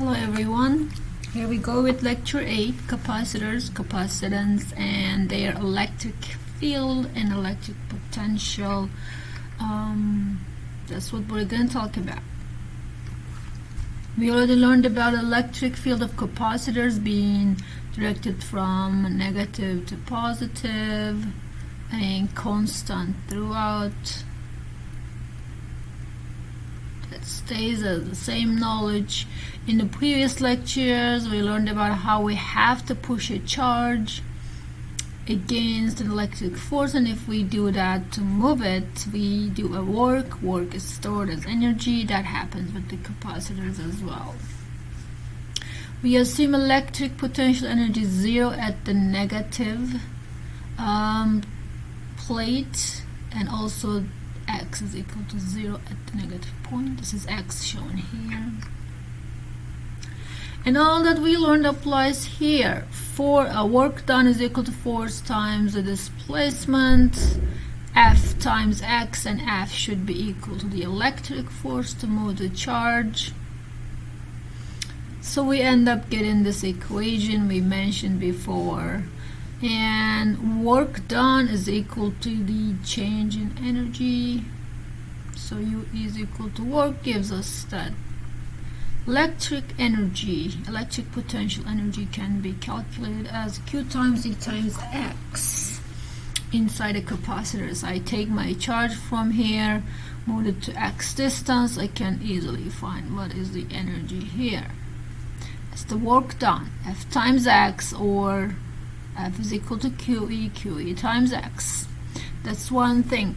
Hello everyone, here we go with lecture 8, capacitors, capacitance and their electric field and electric potential. That's what we're going to talk about. We already learned about electric field of capacitors being directed from negative to positive and constant throughout. That stays as the same knowledge. In the previous lectures we learned about how we have to push a charge against an electric force, and if we do that to move it, we do a work. Work is stored as energy. That happens with the capacitors as well. We assume electric potential energy 0 at the negative plate, and also x is equal to 0 at the negative point. This is x shown here. And all that we learned applies here. For a work done is equal to force times the displacement, F times x, and F should be equal to the electric force to move the charge. So we end up getting this equation we mentioned before. And work done is equal to the change in energy. So U is equal to work gives us that electric energy, electric potential energy can be calculated as Q times E times X inside a capacitor. So I take my charge from here, move it to X distance, I can easily find what is the energy here. It's the work done, F times X, or F is equal to QE times X. That's one thing.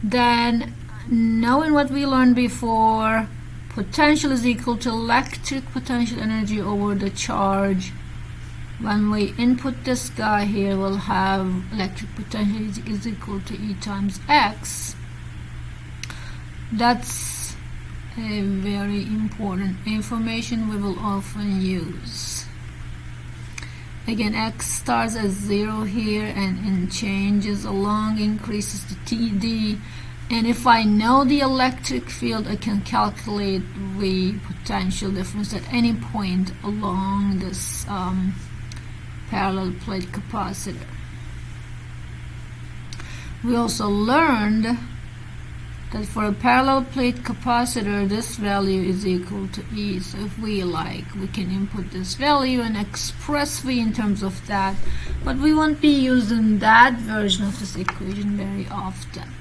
Then, knowing what we learned before, potential is equal to electric potential energy over the charge. When we input this guy here, we'll have electric potential is equal to E times X. That's a very important information we will often use. Again, X starts as 0 here and changes along, increases to TD. And if I know the electric field, I can calculate the potential difference at any point along this parallel plate capacitor. We also learned that for a parallel plate capacitor, this value is equal to E. So if we like, we can input this value and express V in terms of that. But we won't be using that version of this equation very often.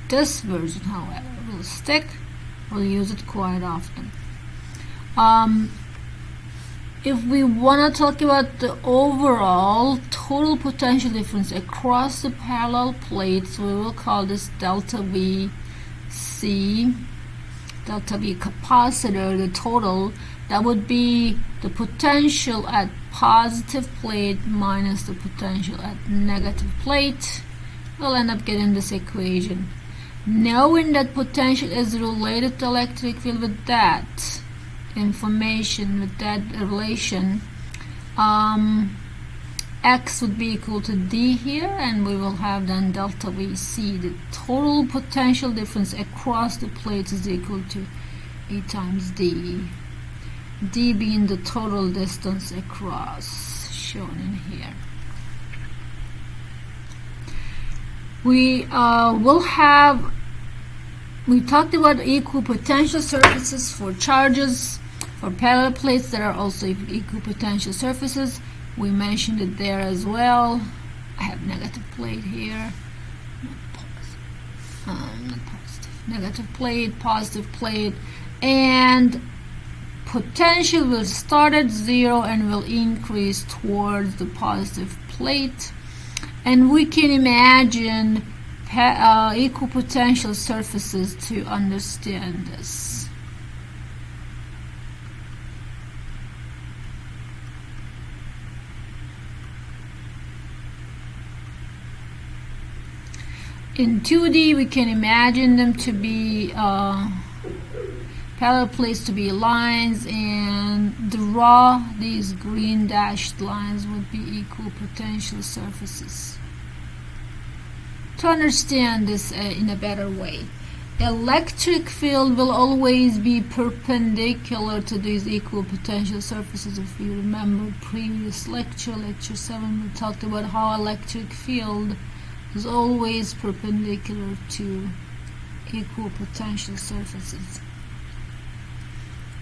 This version, however, will stick. We'll use it quite often. If we want to talk about the overall total potential difference across the parallel plates, we will call this delta VC, delta V capacitor, the total. That would be the potential at positive plate minus the potential at negative plate. We'll end up getting this equation. Knowing that potential is related to electric field, with that information, with that relation, X would be equal to D here, and we will have then delta VC, the total potential difference across the plates, is equal to E times D. D being the total distance across, shown in here. We talked about equal potential surfaces for charges. For parallel plates, there are also equal potential surfaces. We mentioned it there as well. I have negative plate here. Not positive. Negative plate, positive plate, and potential will start at 0 and will increase towards the positive plate. And we can imagine equal potential surfaces to understand this. In 2D, we can imagine them to be parallel plates to be lines, and draw these green dashed lines would be equal potential surfaces. To understand this in a better way, electric field will always be perpendicular to these equal potential surfaces. If you remember previous lecture, lecture 7, we talked about how electric field is always perpendicular to equal potential surfaces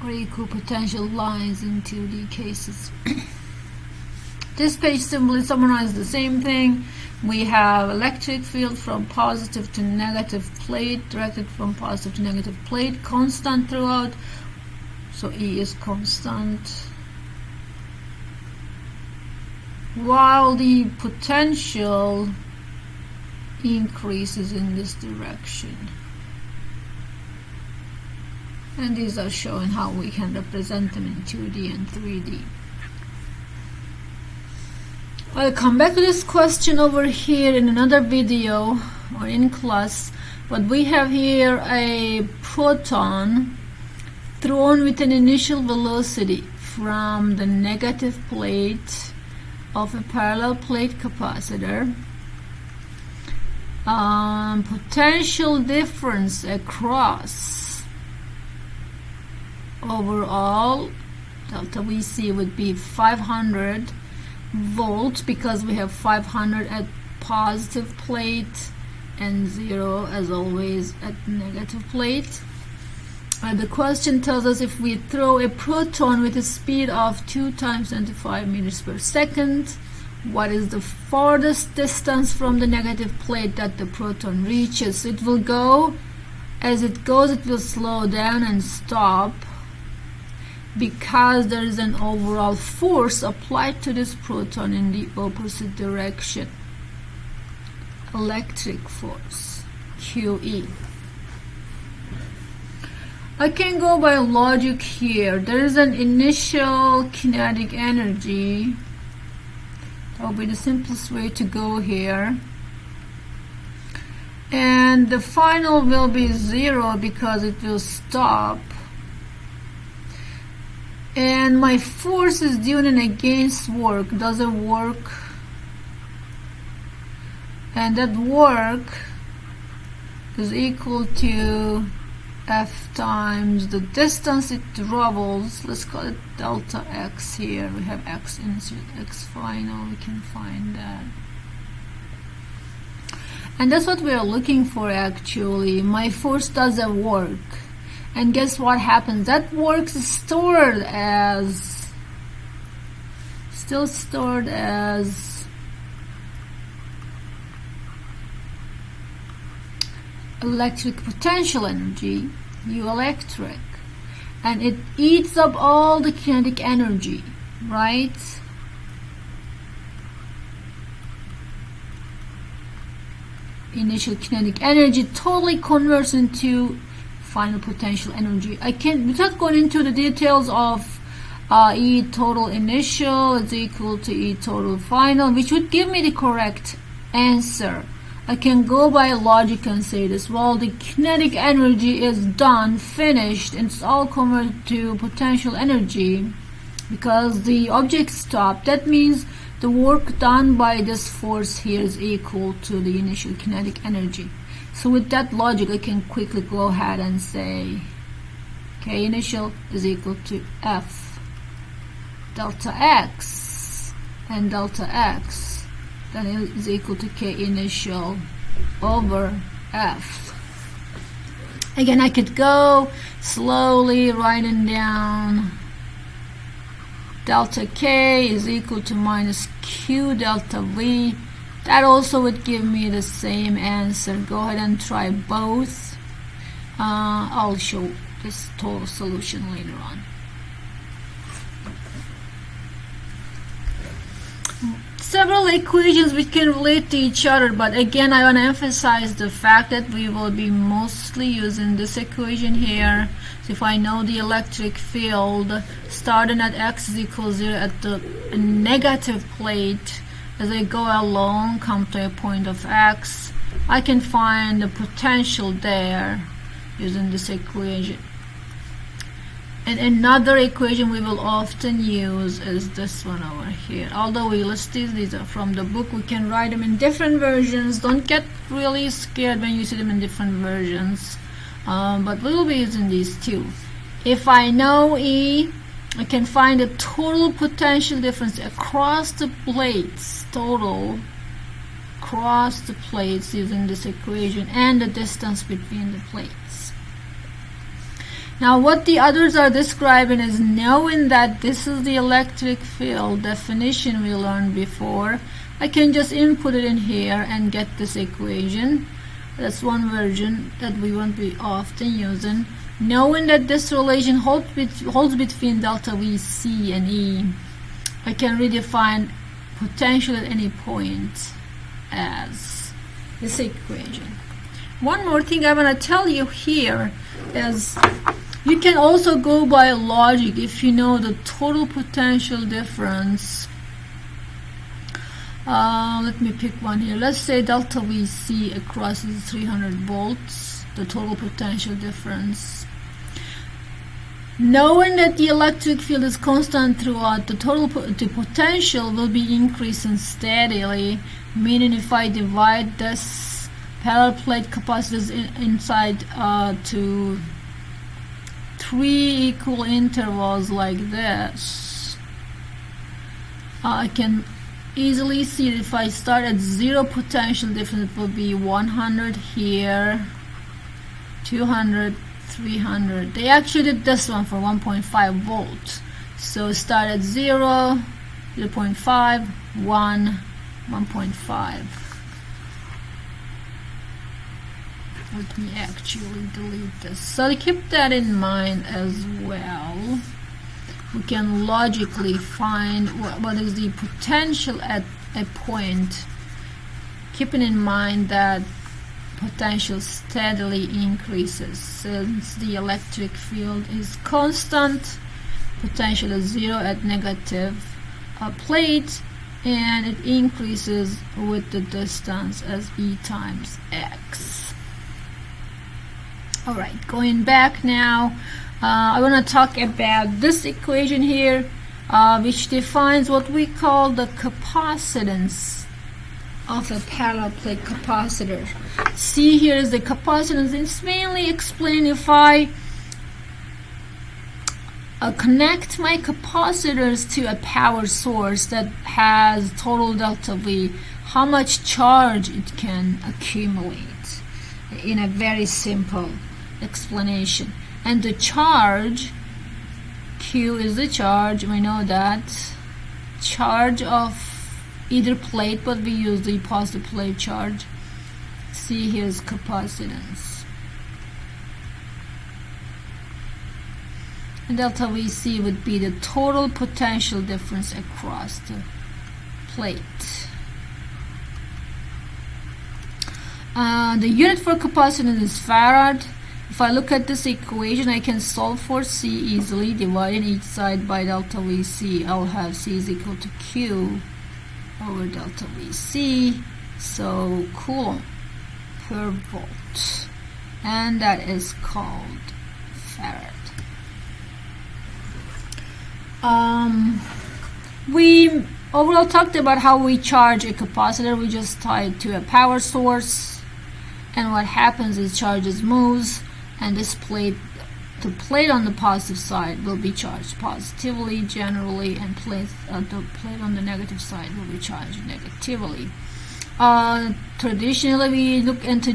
or equal potential lines in 2D cases. This page simply summarizes the same thing. We have electric field from positive to negative plate, directed from positive to negative plate, constant throughout. So E is constant. While the potential increases in this direction. And these are showing how we can represent them in 2D and 3D. I'll come back to this question over here in another video or in class, but we have here a proton thrown with an initial velocity from the negative plate of a parallel plate capacitor. Potential difference across overall delta VC would be 500 volts, because we have 500 at positive plate and 0 as always at negative plate. The question tells us if we throw a proton with a speed of 2 times 25 meters per second, what is the farthest distance from the negative plate that the proton reaches? It will go, as it goes, it will slow down and stop, because there is an overall force applied to this proton in the opposite direction. Electric force, QE. I can go by logic here. There is an initial kinetic energy. That will be the simplest way to go here. And the final will be 0 because it will stop. And my force is doing an against work. Does it work? And that work is equal to F times the distance it travels. Let's call it delta X here. We have X initial, X final. We can find that. And that's what we are looking for actually. My force doesn't work. And guess what happens? That work is stored as, still stored as electric potential energy, U electric. And it eats up all the kinetic energy, right? Initial kinetic energy totally converts into final potential energy. I can, without going into the details of E total initial is equal to E total final, which would give me the correct answer. I can go by logic and say this: well, the kinetic energy is done, finished, and it's all converted to potential energy because the object stopped. That means the work done by this force here is equal to the initial kinetic energy. So with that logic, I can quickly go ahead and say K initial is equal to F delta X, and delta X then is equal to K initial over F. Again, I could go slowly writing down delta K is equal to minus Q delta V. That also would give me the same answer. Go ahead and try both. I'll show this total solution later on. Several equations which can relate to each other, but again I want to emphasize the fact that we will be mostly using this equation here. So if I know the electric field starting at x is equal to 0 at the negative plate, as I go along, come to a point of x, I can find the potential there using this equation. And another equation we will often use is this one over here. Although we list these are from the book, we can write them in different versions. Don't get really scared when you see them in different versions. but we will be using these two. If I know E, I can find the total potential difference across the plates, total across the plates using this equation, and the distance between the plates. Now what the others are describing is knowing that this is the electric field definition we learned before. I can just input it in here and get this equation. That's one version that we won't be often using. Knowing that this relation holds between delta V, C, and E, I can redefine potential at any point as this equation. One more thing I want to tell you here is you can also go by logic. If you know the total potential difference, let me pick one here. Let's say delta VC across is 300 volts, the total potential difference. Knowing that the electric field is constant throughout, the potential will be increasing steadily, meaning if I divide this parallel plate capacitors inside to 3 equal intervals like this, I can easily see that if I start at 0 potential difference, it will be 100 here, 200, 300. They actually did this one for 1.5 volts. So start at 0, 0.5, 1, 1.5. Let me actually delete this. So keep that in mind as well. We can logically find what is the potential at a point, keeping in mind that potential steadily increases. Since the electric field is constant, potential is 0 at negative plate, and it increases with the distance as E times X. Alright, going back now, I want to talk about this equation here, which defines what we call the capacitance of a parallel plate capacitor. See, here is the capacitance. It's mainly explained if I connect my capacitors to a power source that has total delta V, how much charge it can accumulate in a very simple explanation. And the charge, Q is the charge, we know that, charge of either plate, but we use the positive plate charge. See, here's capacitance. And delta VC would be the total potential difference across the plate. The unit for capacitance is farad. If I look at this equation, I can solve for C easily, dividing each side by delta VC. I'll have C is equal to Q over delta VC, so coulomb per volt, and that is called farad. We overall talked about how we charge a capacitor. We just tie it to a power source, and what happens is charges moves, and this plate, the plate on the positive side will be charged positively generally, and the plate on the negative side will be charged negatively. Traditionally, we look into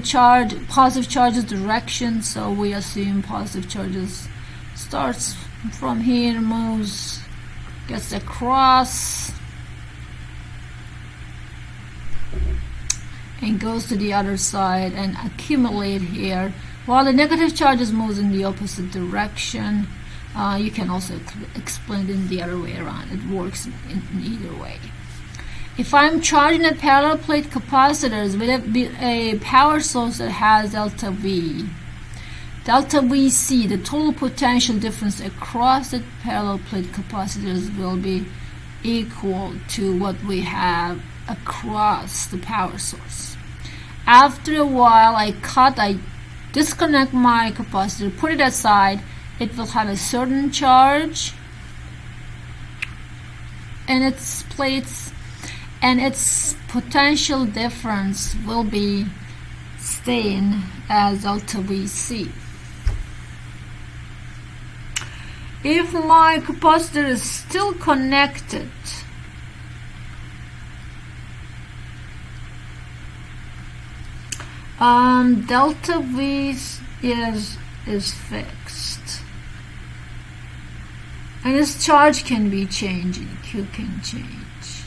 positive charges direction, so we assume positive charges starts from here, moves, gets across, and goes to the other side and accumulate here, while the negative charges moves in the opposite direction. You can also explain it in the other way around. It works in either way. If I'm charging a parallel plate capacitors with a power source that has delta V, delta VC, the total potential difference across the parallel plate capacitors, will be equal to what we have across the power source. After a while, I disconnect my capacitor, put it aside. It will have a certain charge in its plates, and its potential difference will be staying as delta VC. If my capacitor is still connected, delta V is fixed, and its charge can be changed, and Q can change.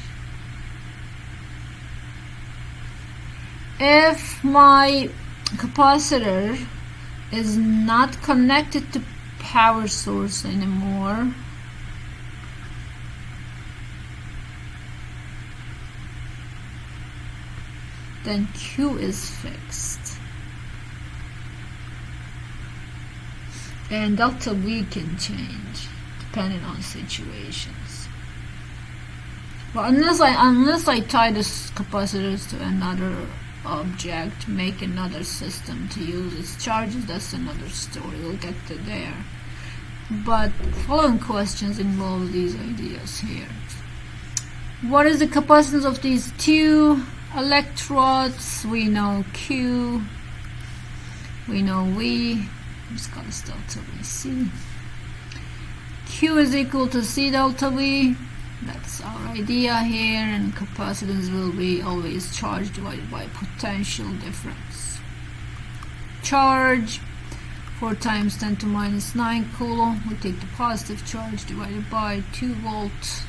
If my capacitor is not connected to power source anymore, then Q is fixed, and delta V can change depending on situations. Well, unless I tie this capacitors to another object, make another system to use its charges, that's another story. We'll get to there. But following questions involve these ideas here. What is the capacitance of these two electrodes? We know Q, we know V. Let's call this delta VC. Q is equal to C delta V. That's our idea here, and capacitance will be always charge divided by potential difference. Charge 4 times 10 to minus 9 coulomb. We take the positive charge divided by 2 volts.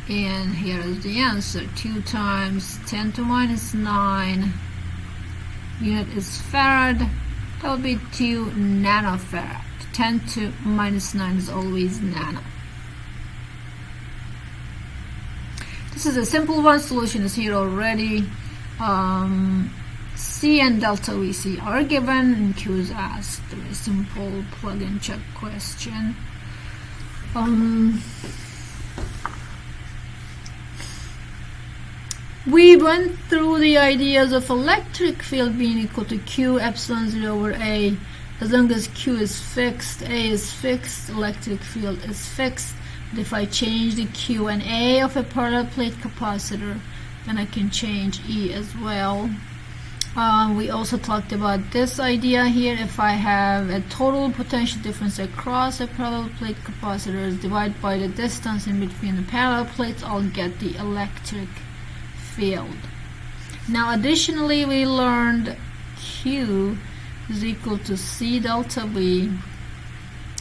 And here is the answer. 2 times 10 to minus 9. Unit is farad. That will be 2 nanofarad. 10 to minus 9 is always nano. This is a simple one. Solution is here already. C and delta VC are given, and Q is asked. Very simple plug and check question. We went through the ideas of electric field being equal to Q epsilon 0 over A. As long as Q is fixed, A is fixed, electric field is fixed. But if I change the Q and A of a parallel plate capacitor, then I can change E as well. We also talked about this idea here. If I have a total potential difference across a parallel plate capacitors divided by the distance in between the parallel plates, I'll get the electric field. Now additionally, we learned Q is equal to C delta V,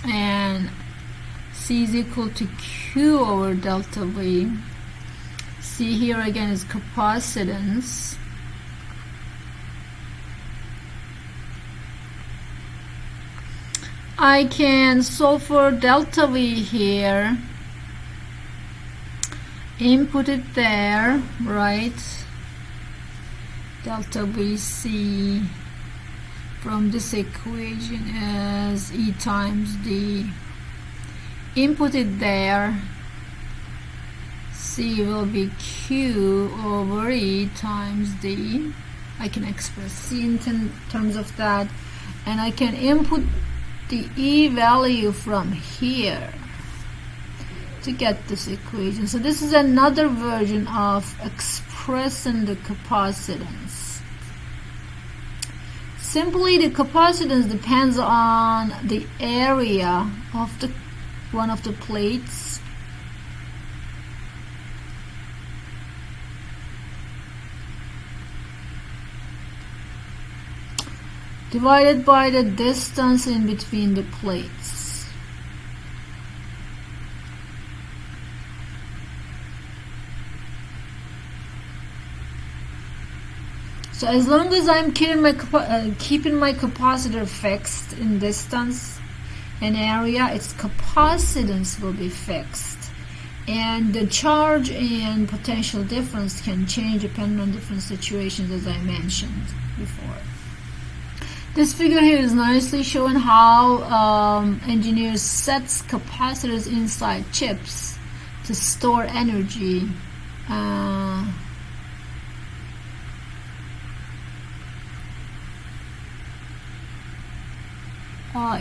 and C is equal to Q over delta V. C here again is capacitance. I can solve for delta V here, input it there, right? Delta VC from this equation is E times D. Input it there. C will be Q over E times D. I can express C in terms of that, and I can input the E value from here to get this equation. So this is another version of expressing the capacitance. Simply, the capacitance depends on the area of one of the plates. Divided by the distance in between the plates. So as long as I'm keeping my capacitor fixed in distance and area, its capacitance will be fixed, and the charge and potential difference can change depending on different situations, as I mentioned before. This figure here is nicely showing how engineers set capacitors inside chips to store energy.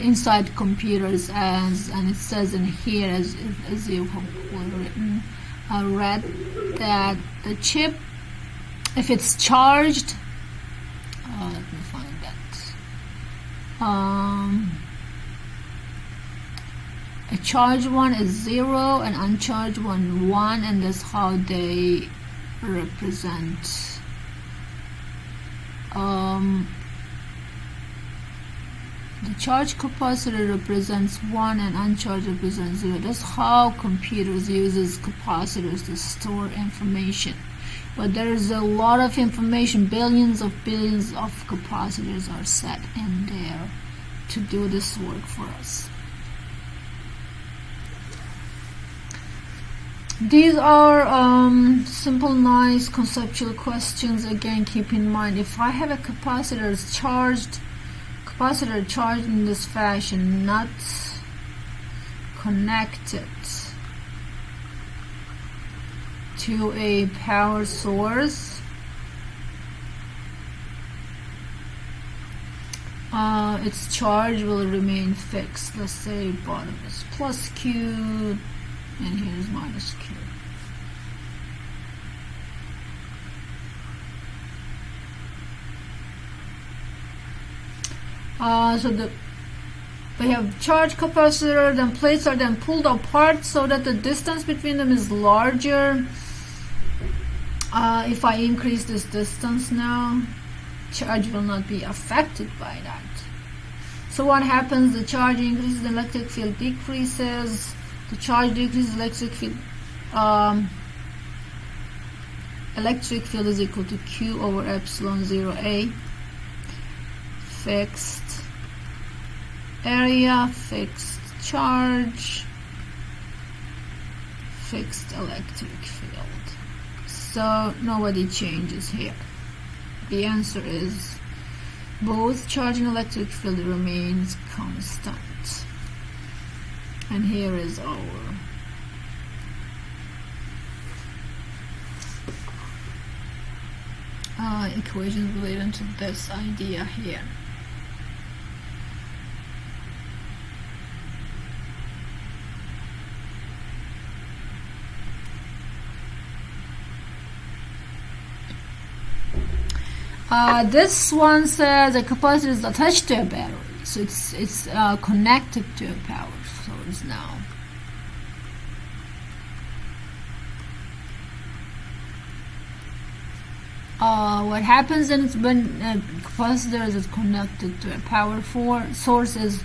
Inside computers, and it says in here, as you have written, read that the chip, if it's charged, let me find that. a charged one is 0 and uncharged one 1, and that's how they represent. The charged capacitor represents 1 and uncharged represents 0. That's how computers uses capacitors to store information. But there is a lot of information, billions of capacitors are set in there to do this work for us. These are simple, nice conceptual questions. Again, keep in mind, if I have a capacitor charged in this fashion, not connected to a power source, its charge will remain fixed. Let's say bottom is plus Q and here's minus Q. So we have charged capacitor, then plates are then pulled apart so that the distance between them is larger. If I increase this distance now, charge will not be affected by that. So what happens? The charge increases, the electric field decreases. The charge decreases, electric field is equal to Q over epsilon 0A. Fixed area, fixed charge, fixed electric field. So nobody changes here. The answer is both charge and electric field remains constant. And here is our equation related to this idea here. This one says a capacitor is attached to a battery, so it's connected to a power source now. What happens then is when a capacitor is connected to a power source is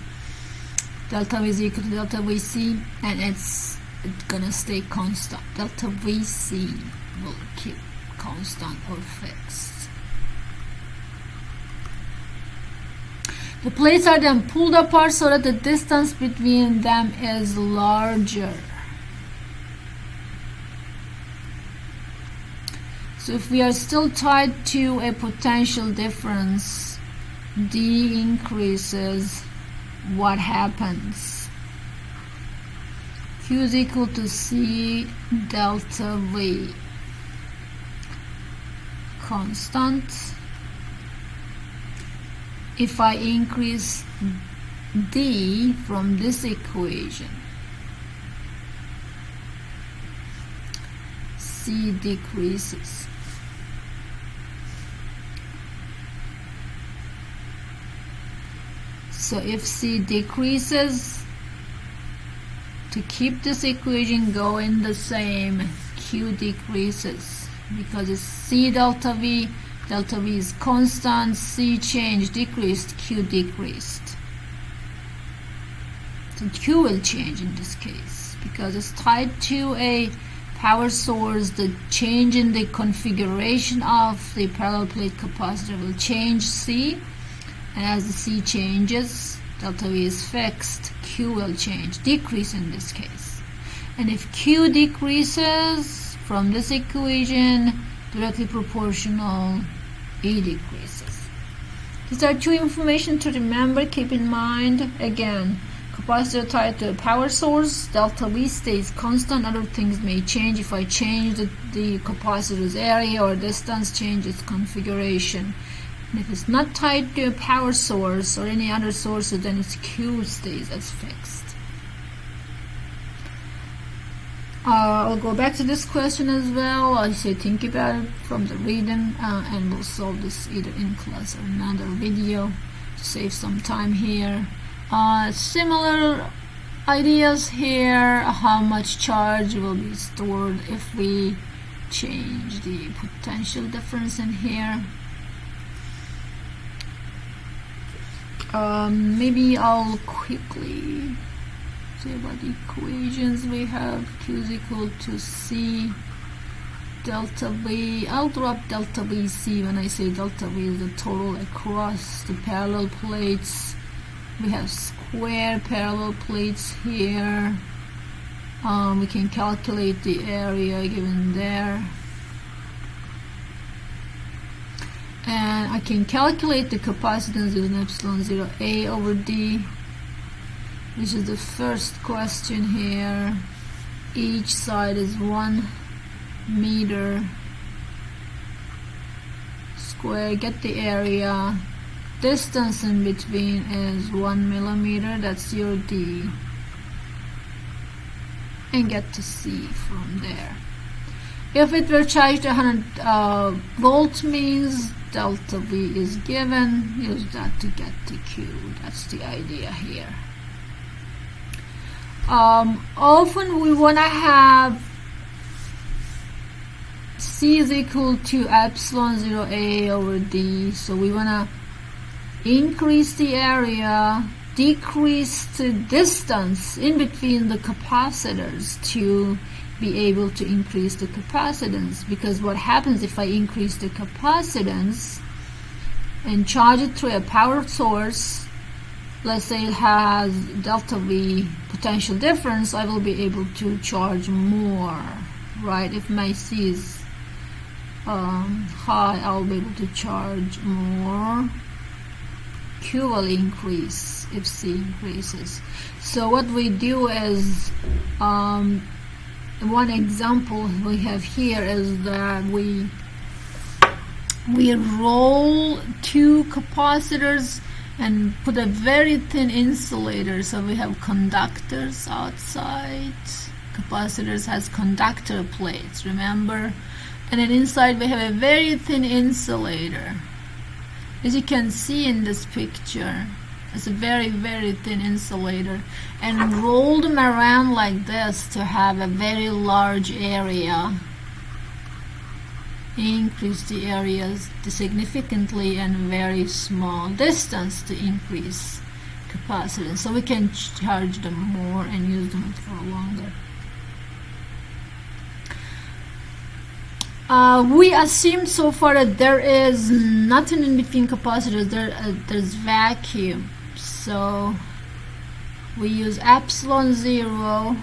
delta V is equal to delta Vc, and it's gonna stay constant. Delta Vc will keep constant or fixed. The plates are then pulled apart so that the distance between them is larger. So if we are still tied to a potential difference, D increases, what happens? Q is equal to C delta V. Constant. If I increase D from this equation, C decreases. So if C decreases, to keep this equation going the same, Q decreases because it's C delta V. Delta V is constant, C changed, decreased, Q decreased. So Q will change in this case because it's tied to a power source. The change in the configuration of the parallel plate capacitor will change C, and as the C changes, delta V is fixed, Q will change, decrease in this case. And if Q decreases from this equation, directly proportional, E decreases. These are two information to remember. Keep in mind, again, capacitor tied to a power source, delta V stays constant. Other things may change if I change the capacitor's area or distance, change its configuration. And if it's not tied to a power source or any other sources, then its Q stays as fixed. I'll go back to this question as well. I say think about it from the reading, and we'll solve this either in class or another video to save some time here. Similar ideas here, how much charge will be stored if we change the potential difference in here. Maybe I'll quickly say about the equations. We have Q is equal to C delta V. I'll drop delta VC when I say delta V is the total across the parallel plates. We have square parallel plates here. We can calculate the area given there. And I can calculate the capacitance using epsilon 0 A over D, which is the first question here. Each side is 1 meter square. Get the area. Distance in between is 1 millimeter. That's your D. And get to C from there. If it were charged 100 volts, means delta V is given. Use that to get to Q. That's the idea here. Often we want to have C is equal to epsilon 0 A over D. So we want to increase the area, decrease the distance in between the capacitors to be able to increase the capacitance. Because what happens if I increase the capacitance and charge it through a power source, let's say it has delta V potential difference, I will be able to charge more, right? If my C is high, I'll be able to charge more. Q will increase if C increases. So what we do is, one example we have here is that we roll two capacitors and put a very thin insulator. So we have conductors outside. Capacitors has conductor plates, remember? And then inside we have a very thin insulator. As you can see in this picture, it's a very, very thin insulator, and roll them around like this to have a very large area. Increase the areas significantly and very small distance to increase capacitance. So we can charge them more and use them for longer. We assume so far that there is nothing in between capacitors. There's vacuum. So we use epsilon 0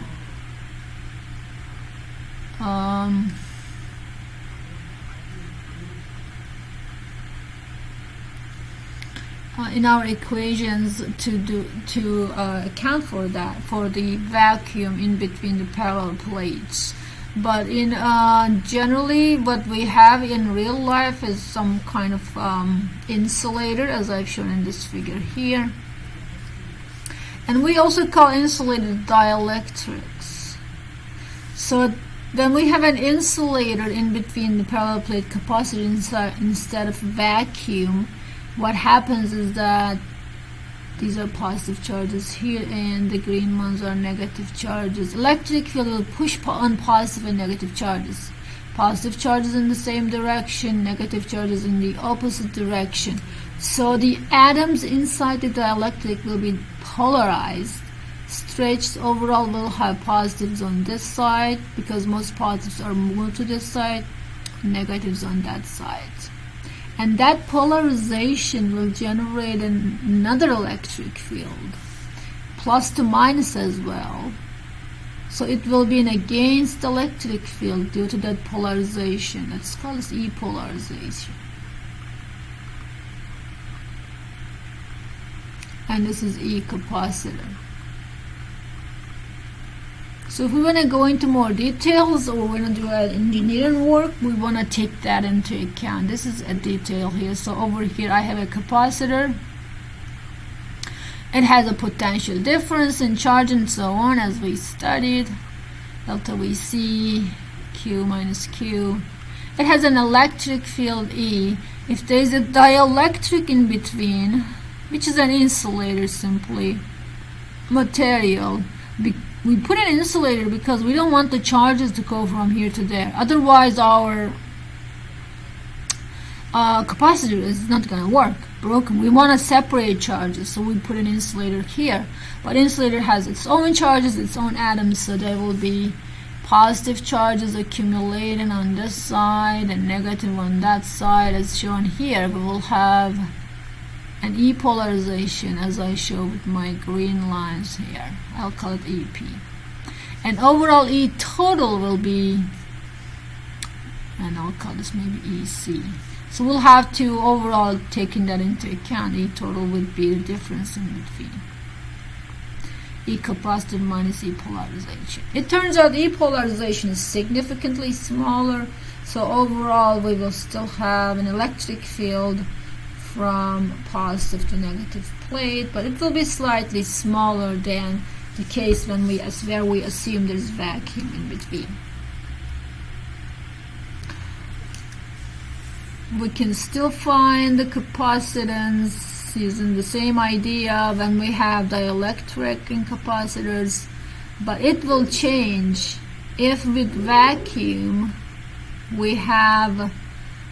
in our equations to account for that, for the vacuum in between the parallel plates. But in generally what we have in real life is some kind of insulator, as I've shown in this figure here. And we also call insulator dielectrics. So then we have an insulator in between the parallel plate capacitor instead of vacuum. What happens is that these are positive charges here and the green ones are negative charges. Electric field will push on positive and negative charges. Positive charges in the same direction, negative charges in the opposite direction. So the atoms inside the dielectric will be polarized. Stretched overall will have positives on this side because most positives are moved to this side, negatives on that side. And that polarization will generate another electric field, plus to minus as well. So it will be an against electric field due to that polarization. That's called E polarization. And this is E capacitor. So if we want to go into more details or we want to do an engineering work, we want to take that into account. This is a detail here. So over here I have a capacitor. It has a potential difference in charge and so on, as we studied. Delta VC, Q minus Q. It has an electric field E. If there is a dielectric in between, which is an insulator simply, material, we put an insulator because we don't want the charges to go from here to there. Otherwise, our capacitor is not going to work, broken. We want to separate charges, so we put an insulator here. But insulator has its own charges, its own atoms, so there will be positive charges accumulating on this side and negative on that side, as shown here. We will have an E polarization, as I show with my green lines here. I'll call it EP. And overall E total will be, and I'll call this maybe EC. So we'll have to overall taking that into account. E total would be the difference in between E capacitive minus E polarization. It turns out E polarization is significantly smaller, so overall we will still have an electric field from positive to negative plate, but it will be slightly smaller than the case when where we assume there's vacuum in between. We can still find the capacitance using the same idea when we have dielectric in capacitors, but it will change if with vacuum we have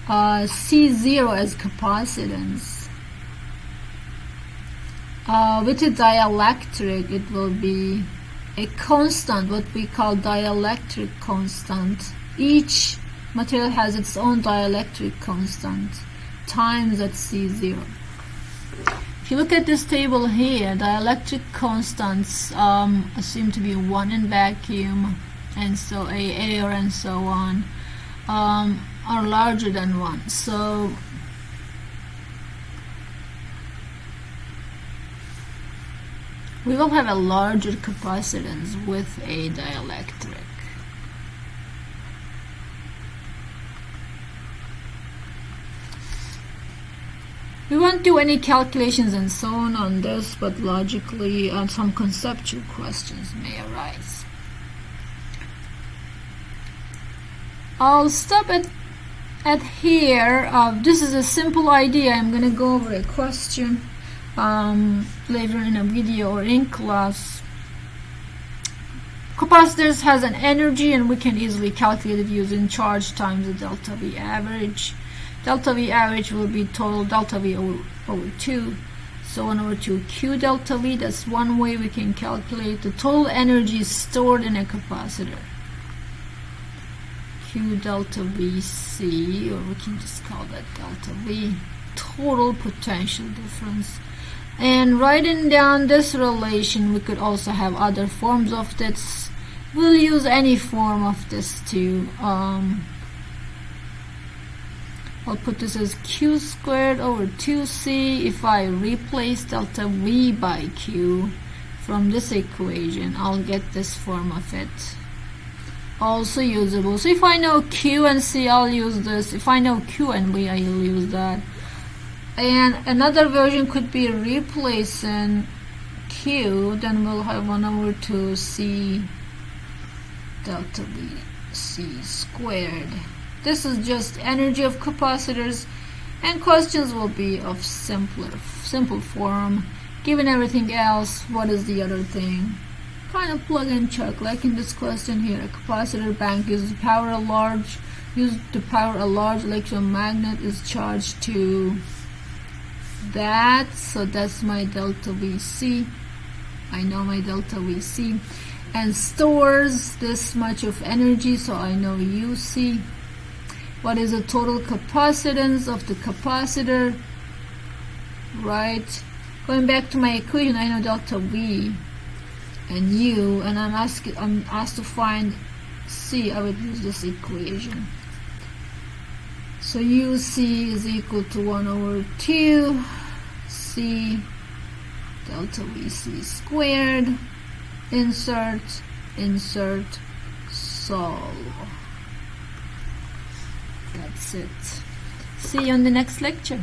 C0 as capacitance. With a dielectric, it will be a constant, what we call dielectric constant. Each material has its own dielectric constant times at C0. If you look at this table here, dielectric constants assumed to be 1 in vacuum, and so air and so on, are larger than 1. So we will have a larger capacitance with a dielectric. We won't do any calculations and so on this, but logically some conceptual questions may arise. I'll stop at here. This is a simple idea. I'm going to go over a question later in a video or in class. Capacitors has an energy, and we can easily calculate it using charge times the delta V average. Delta V average will be total delta V over 2. So 1 over 2 Q delta V. That's one way we can calculate the total energy stored in a capacitor. Q delta VC, or we can just call that delta V, total potential difference. And writing down this relation, we could also have other forms of this. We'll use any form of this too. I'll put this as Q squared over 2C. If I replace delta V by Q from this equation, I'll get this form of it. Also usable. So if I know Q and C, I'll use this. If I know Q and V, I'll use that. And another version could be replacing Q, then we'll have 1 over 2 C delta V C squared. This is just energy of capacitors, and questions will be of simple form. Given everything else, what is the other thing? Kind of plug and check, like in this question here. A capacitor bank used to power a large electromagnet is charged to that, so that's my delta VC. I know my delta VC, and stores this much of energy, so I know UC. What is the total capacitance of the capacitor? Right. Going back to my equation, I know delta V and U, and I'm asked to find C. I would use this equation. So UC is equal to 1 over 2 C delta VC squared. Insert, solve. That's it. See you on the next lecture.